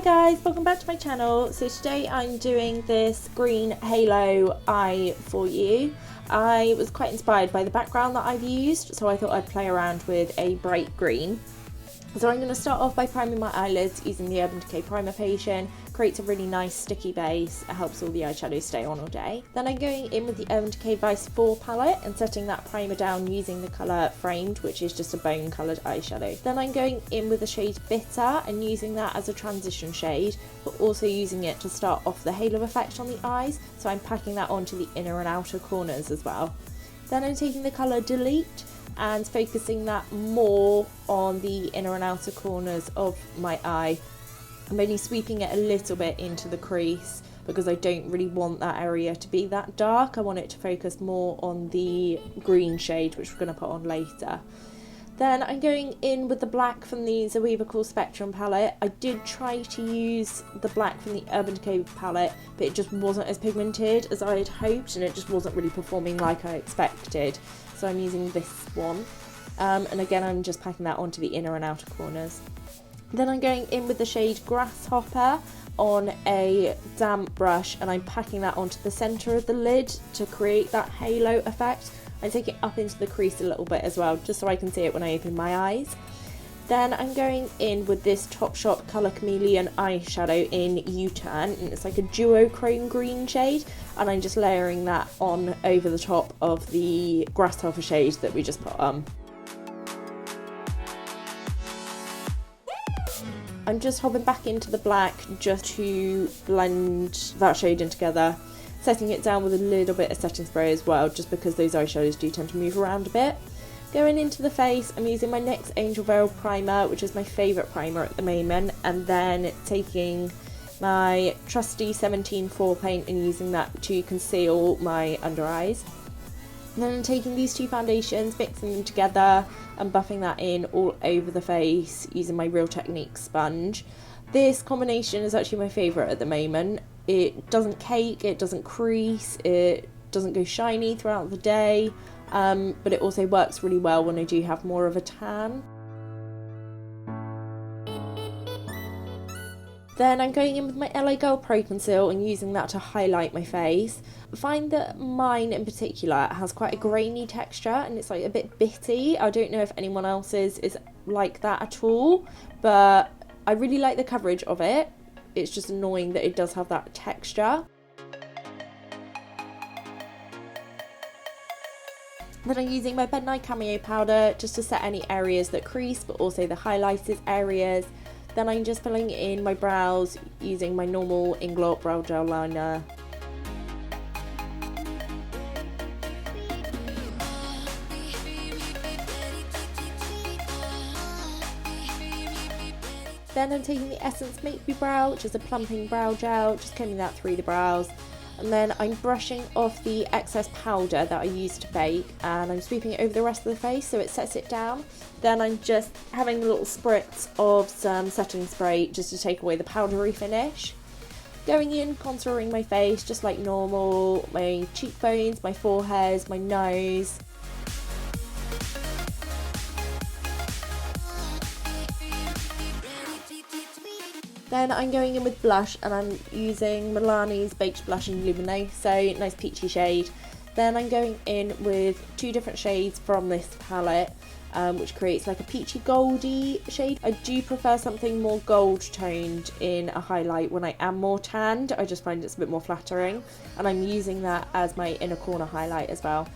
guys, welcome back to my channel. So today I'm doing this green halo eye for you. I was quite inspired by the background that I've used, so I thought I'd play around with a bright green. So I'm going to start off by priming my eyelids using the Urban Decay primer foundation. Creates a really nice sticky base, it helps all the eyeshadows stay on all day. Then I'm going in with the Urban Decay Vice Phwoarr palette and setting that primer down using the colour Framed, which is just a bone coloured eyeshadow. Then I'm going in with the shade Bitter and using that as a transition shade, but also using it to start off the halo effect on the eyes, so I'm packing that onto the inner and outer corners as well. Then I'm taking the colour Delete and focusing that more on the inner and outer corners of my eye. I'm only sweeping it a little bit into the crease because I don't really want that area to be that dark. I want it to focus more on the green shade, which we're going to put on later. Then I'm going in with the black from the Zoeva Cool Spectrum palette. I did try to use the black from the Urban Decay palette, but it just wasn't as pigmented as I had hoped, and it just wasn't really performing like I expected. So I'm using this one. And again, I'm just packing that onto the inner and outer corners. Then I'm going in with the shade Grasshopper on a damp brush, and I'm packing that onto the centre of the lid to create that halo effect. I take it up into the crease a little bit as well, just so I can see it when I open my eyes. Then I'm going in with this Topshop Colour Chameleon eyeshadow in U-turn, and it's like a duochrome green shade, and I'm just layering that on over the top of the Grasshopper shade that we just put on. I'm just hopping back into the black just to blend that shade in together, setting it down with a little bit of setting spray as well, just because those eyeshadows do tend to move around a bit. Going into the face, I'm using my NYX Angel Veil primer, which is my favourite primer at the moment, and then taking my trusty 17-4 paint and using that to conceal my under eyes. And then I'm taking these two foundations, mixing them together and buffing that in all over the face using my Real Technique sponge. This combination is actually my favourite at the moment. It doesn't cake, it doesn't crease, it doesn't go shiny throughout the day, but it also works really well when I do have more of a tan. Then I'm going in with my LAGirl Pro Conceal and using that to highlight my face. I find that mine in particular has quite a grainy texture and it's like a bit bitty. I don't know if anyone else's is like that at all, but I really like the coverage of it. It's just annoying that it does have that texture. Then I'm using my Nye Cameo Powder just to set any areas that crease, but also the highlighted areas. Then I'm just filling in my brows using my normal Inglot brow gel liner. Then I'm taking the Essence Make Me Brow, which is a plumping brow gel, just combing that through the brows. And then I'm brushing off the excess powder that I used to bake, and I'm sweeping it over the rest of the face so it sets it down. Then I'm just having a little spritz of some setting spray just to take away the powdery finish. Going in, contouring my face just like normal, my cheekbones, my forehead, my nose. Then I'm going in with blush and I'm using Milani's Baked Blush in Luminoso, nice peachy shade. Then I'm going in with two different shades from this palette, which creates like a peachy goldy shade. I do prefer something more gold toned in a highlight when I am more tanned. I just find it's a bit more flattering, and I'm using that as my inner corner highlight as well.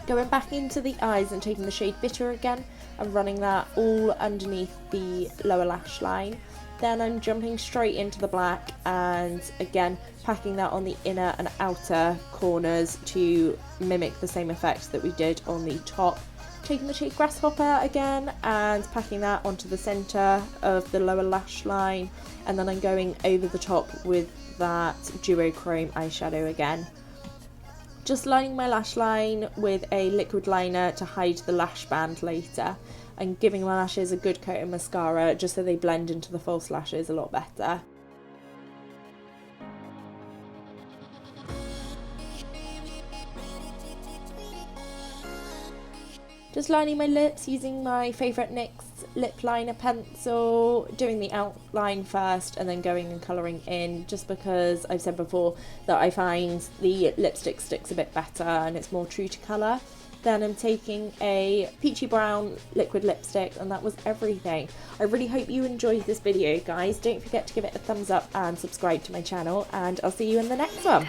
Going back into the eyes and taking the shade Bitter again and running that all underneath the lower lash line. Then I'm jumping straight into the black and again packing that on the inner and outer corners to mimic the same effect that we did on the top. Taking the shade Grasshopper again and packing that onto the centre of the lower lash line, and then I'm going over the top with that duochrome eyeshadow again. Just lining my lash line with a liquid liner to hide the lash band later, and giving my lashes a good coat of mascara just so they blend into the false lashes a lot better. Just lining my lips using my favourite NYX Lip Liner Pencil, doing the outline first and then going and colouring in, just because I've said before that I find the lipstick sticks a bit better and it's more true to colour. Then I'm taking a peachy brown liquid lipstick, and that was everything. I really hope you enjoyed this video, guys. Don't forget to give it a thumbs up and subscribe to my channel, and I'll see you in the next one.